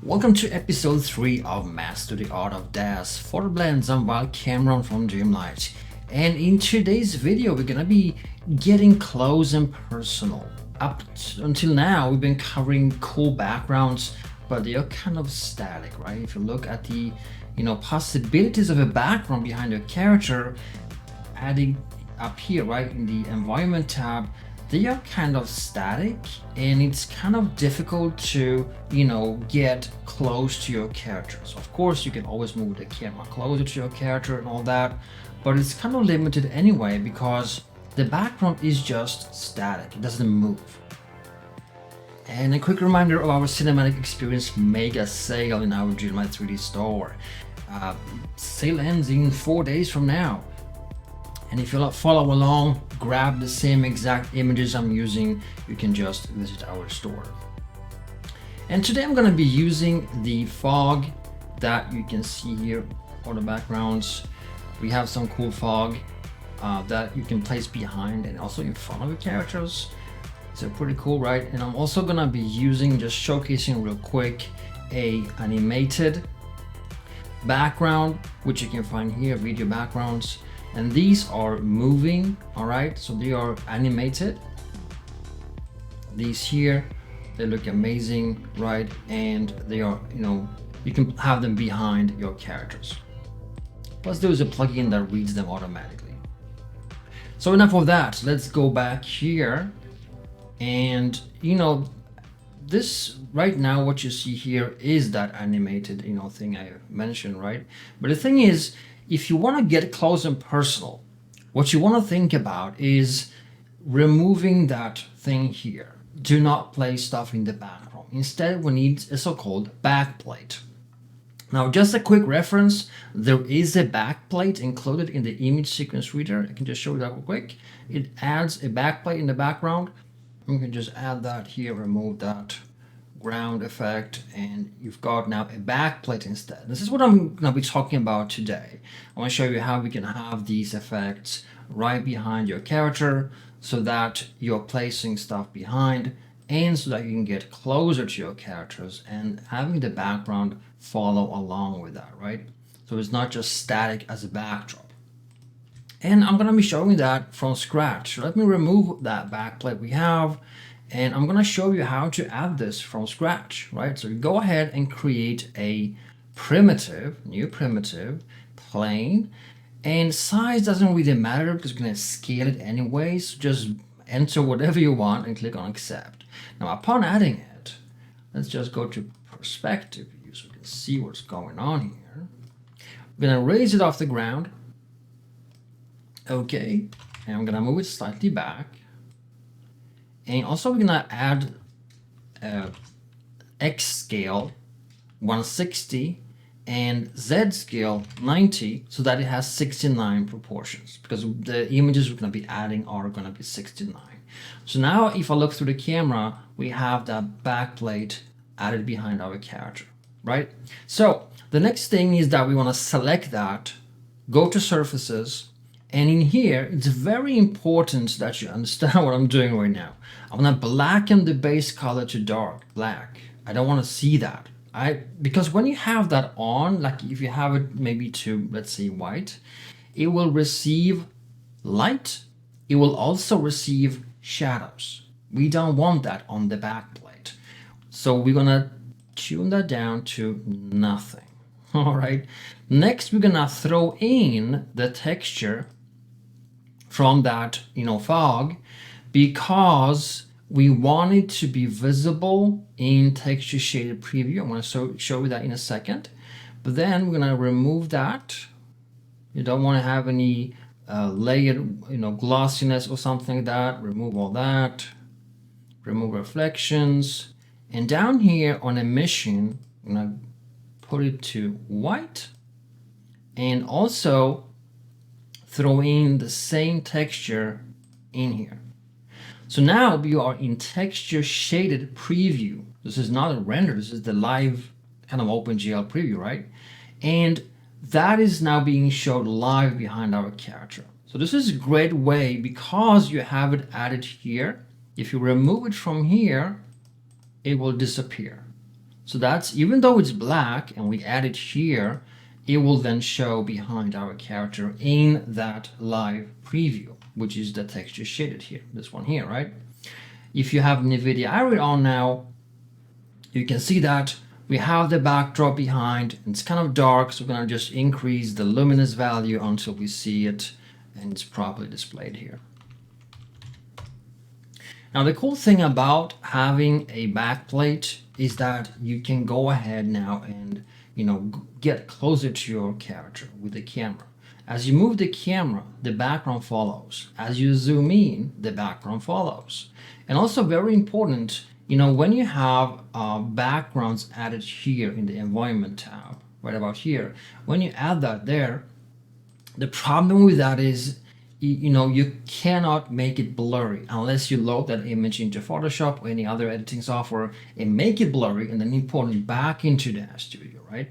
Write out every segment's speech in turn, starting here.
Welcome to episode 3 of Master the Art of DAZ for blends. I'm Cameron from Dreamlight, and in today's video we're gonna be getting close and personal. Until now we've been covering cool backgrounds, but they are kind of static, right? If you look at the possibilities of a background behind your character, adding up here, right, in the environment tab, they are kind of static, and it's kind of difficult to get close to your characters. Of course you can always move the camera closer to your character and all that, but it's kind of limited anyway because the background is just static, it doesn't move. And a quick reminder of our cinematic experience mega sale in our Dreamlight 3D store. Sale ends in 4 days from now. And if you follow along, grab the same exact images I'm using, you can just visit our store. And today I'm going to be using the fog that you can see here for the backgrounds. We have some cool fog that you can place behind and also in front of your characters. So pretty cool, right? And I'm also going to be using, just showcasing real quick, a animated background, which you can find here, video backgrounds. And these are moving, all right? So they are animated. These here, they look amazing, right? And they are, you can have them behind your characters. Plus there is a plugin that reads them automatically. So enough of that, let's go back here. And this right now, what you see here is that animated, thing I mentioned, right? But the thing is, if you want to get close and personal, what you want to think about is removing that thing here. Do not place stuff in the background. Instead, we need a so-called backplate. Now, just a quick reference, there is a backplate included in the image sequence reader. I can just show you that real quick. It adds a backplate in the background. You can just add that here, remove that ground effect, and you've got now a backplate instead. This is what I'm going to be talking about today. I want to show you how we can have these effects right behind your character so that you're placing stuff behind and so that you can get closer to your characters and having the background follow along with that, right? So it's not just static as a backdrop. And I'm going to be showing that from scratch. So let me remove that backplate we have, and I'm going to show you how to add this from scratch, right? So you go ahead and create a primitive, new primitive, plane, and size doesn't really matter because you're going to scale it anyways. So just enter whatever you want and click on accept. Now upon adding it, let's just go to perspective view so we can see what's going on here. I'm going to raise it off the ground. Okay, and I'm going to move it slightly back. And also we're gonna add X scale 160 and Z scale 90 so that it has 69 proportions, because the images we're gonna be adding are gonna be 69. So now if I look through the camera, we have that backplate added behind our character, right? So the next thing is that we wanna select that, go to surfaces, and in here, it's very important that you understand what I'm doing right now. I'm gonna blacken the base color to dark black. I don't want to see that. Because when you have that on, like if you have it maybe to, let's say, white, it will receive light. It will also receive shadows. We don't want that on the backplate. So we're gonna tune that down to nothing. All right. Next, we're gonna throw in the texture from that fog, because we want it to be visible in texture shaded preview. I'm going to show you that in a second, but then we're going to remove that. You don't want to have any layered glossiness or something like that. Remove all that, remove reflections, and down here on emission I'm going to put it to white, and also throw in the same texture in here. So now you are in texture shaded preview. This is not a render, this is the live kind of OpenGL preview, right? And that is now being showed live behind our character. So this is a great way because you have it added here. If you remove it from here, it will disappear. So that's, even though it's black and we add it here, it will then show behind our character in that live preview, which is the texture shaded here, this one here, right? If you have NVIDIA Iris on now, you can see that we have the backdrop behind. It's kind of dark, so we're going to just increase the luminance value until we see it and it's properly displayed here. Now the cool thing about having a backplate is that you can go ahead now and, you know, get closer to your character with the camera. As you move the camera, the background follows. As you zoom in, the background follows. And also very important, you know, when you have backgrounds added here in the environment tab, right about here, when you add that there, the problem with that is, you know, you cannot make it blurry unless you load that image into Photoshop or any other editing software and make it blurry and then import it back into DAZ Studio, right?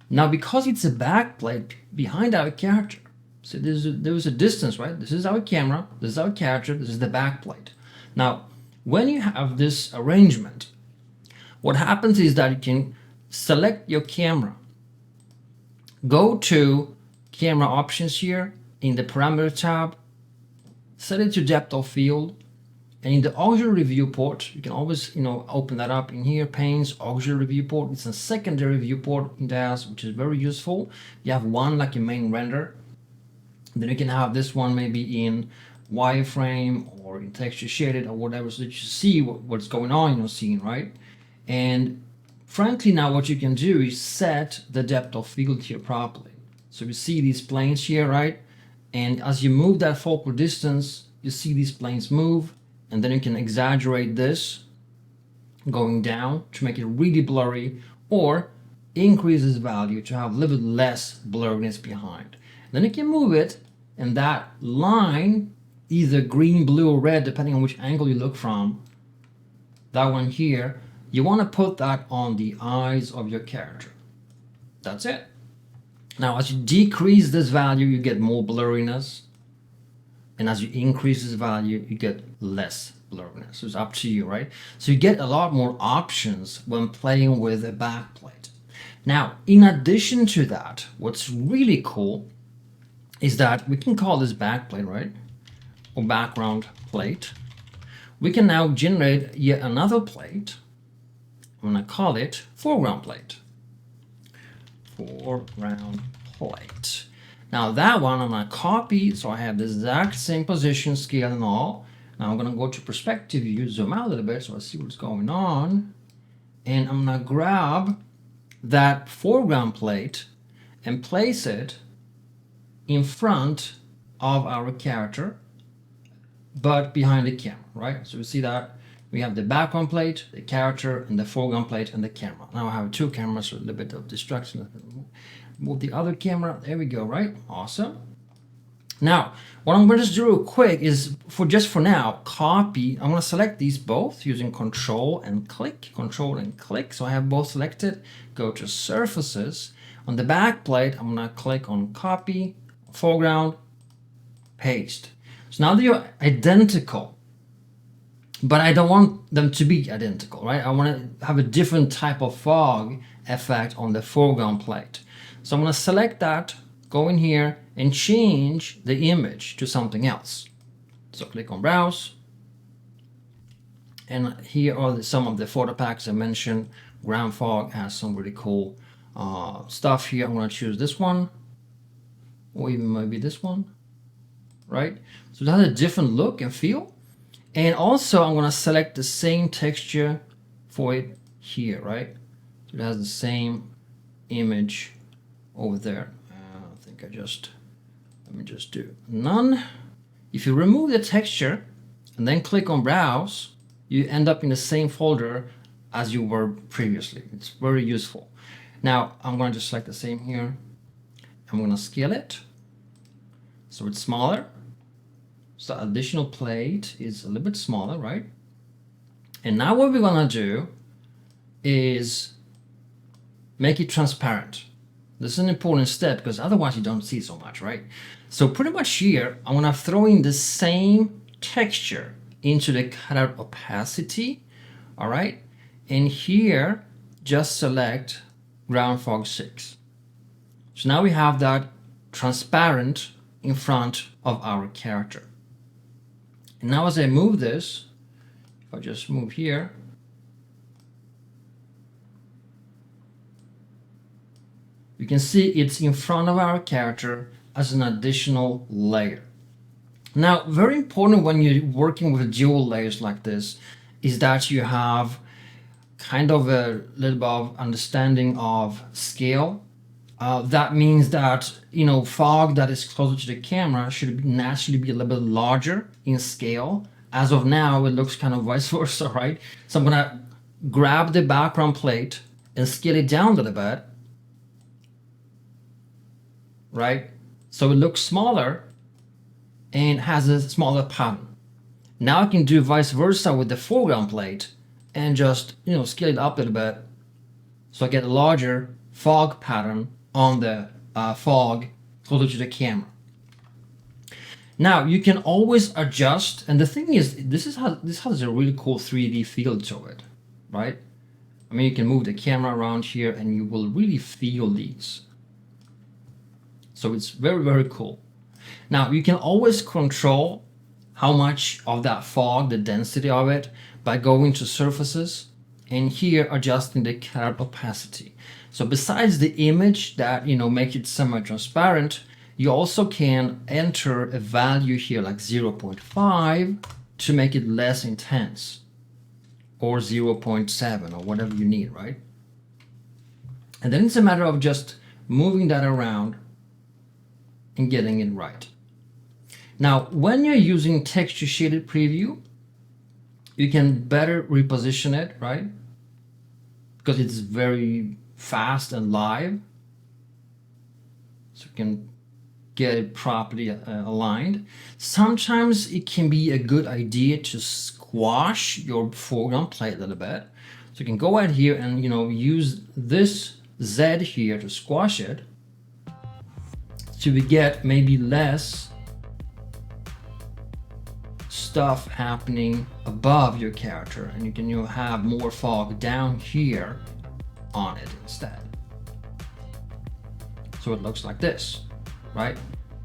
Now, because it's a backplate behind our character, so there's a distance, right? This is our camera, this is our character, this is the backplate. Now, when you have this arrangement, what happens is that you can select your camera, go to camera options here in the parameter tab, set it to depth of field, and in the auxiliary viewport, you can always, you know, open that up in here, panes, auxiliary viewport. It's a secondary viewport in DAZ, which is very useful. You have one like your main render, then you can have this one maybe in wireframe or in texture shaded or whatever, so that you see what's going on in your scene, right? And frankly, now what you can do is set the depth of field here properly. So you see these planes here, right? And as you move that focal distance, you see these planes move, and then you can exaggerate this going down to make it really blurry, or increase this value to have a little bit less blurriness behind. Then you can move it, and that line, either green, blue, or red, depending on which angle you look from, that one here, you want to put that on the eyes of your character. That's it. Now, as you decrease this value, you get more blurriness. And as you increase this value, you get less blurriness. So it's up to you, right? So you get a lot more options when playing with a backplate. Now, in addition to that, what's really cool is that we can call this backplate, right? Or background plate. We can now generate yet another plate. I'm going to call it foreground plate. Foreground plate. Now that one I'm going to copy, so I have the exact same position, scale, and all. Now I'm going to go to perspective view, zoom out a little bit so I see what's going on. And I'm going to grab that foreground plate and place it in front of our character, but behind the camera, right? So we see that we have the background plate, the character, and the foreground plate, and the camera. Now I have two cameras, so a little bit of distraction. Move the other camera. There we go, right? Awesome. Now, what I'm going to just do real quick is, for now, copy. I'm going to select these both using Control and click. So I have both selected. Go to Surfaces. On the back plate, I'm going to click on Copy, Foreground, Paste. So now they're identical, but I don't want them to be identical, right? I want to have a different type of fog effect on the foreground plate. So I'm going to select that, go in here, and change the image to something else. So click on Browse. And here are some of the photo packs I mentioned. Ground Fog has some really cool stuff here. I'm going to choose this one, or even maybe this one, right? So it has a different look and feel. And also I'm going to select the same texture for it here, right? So it has the same image over there. I think let me just do none. If you remove the texture and then click on Browse, you end up in the same folder as you were previously. It's very useful. Now I'm going to just select the same here. I'm going to scale it so it's smaller. So additional plate is a little bit smaller, right? And now what we're going to do is make it transparent. This is an important step because otherwise you don't see so much, right? So pretty much here, I'm going to throw in the same texture into the cutout opacity, all right? And here, just select ground fog 6. So now we have that transparent in front of our character. And now as I move this, if I just move here, you can see it's in front of our character as an additional layer. Now, very important when you're working with dual layers like this is that you have kind of a little bit of understanding of scale. That means that, you know, fog that is closer to the camera should naturally be a little bit larger in scale. As of now, it looks kind of vice versa, right? So I'm gonna grab the background plate and scale it down a little bit, right? So it looks smaller and has a smaller pattern. Now I can do vice versa with the foreground plate and just, you know, scale it up a little bit so I get a larger fog pattern on the fog closer to the camera. Now you can always adjust, and the thing is, this has a really cool 3D feel to it, right? I mean, you can move the camera around here and you will really feel these. So it's very, very cool. Now you can always control how much of that fog, the density of it, by going to surfaces and here adjusting the color opacity. So besides the image that, you know, makes it semi-transparent, you also can enter a value here like 0.5 to make it less intense, or 0.7 or whatever you need, right? And then it's a matter of just moving that around and getting it right. Now, when you're using texture shaded preview, you can better reposition it, right? Because it's very fast and live. So you can get it properly aligned. Sometimes it can be a good idea to squash your foreground plate a little bit. So you can go ahead here and, you know, use this Z here to squash it, so we get maybe less stuff happening above your character, and you can, you know, have more fog down here on it instead. So it looks like this, right?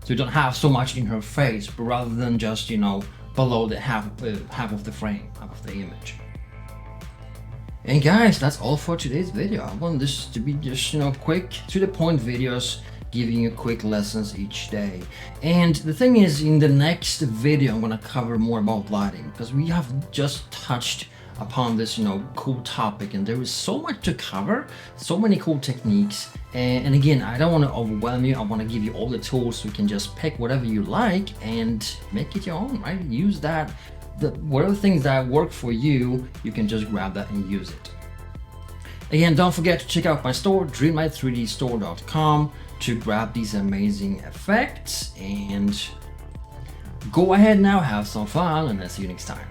So you don't have so much in her face, but rather than just, you know, below the half of the frame, half of the image. And guys, that's all for today's video. I want this to be just, you know, quick to the point videos, giving you quick lessons each day. And the thing is, in the next video I'm going to cover more about lighting, because we have just touched upon this, you know, cool topic, and there is so much to cover, so many cool techniques. And again, I don't want to overwhelm you. I want to give you all the tools so you can just pick whatever you like and make it your own, right? Use that, whatever things that work for you, you can just grab that and use it. Again, don't forget to check out my store, dreamlight3dstore.com, to grab these amazing effects. And go ahead now, have some fun, and I'll see you next time.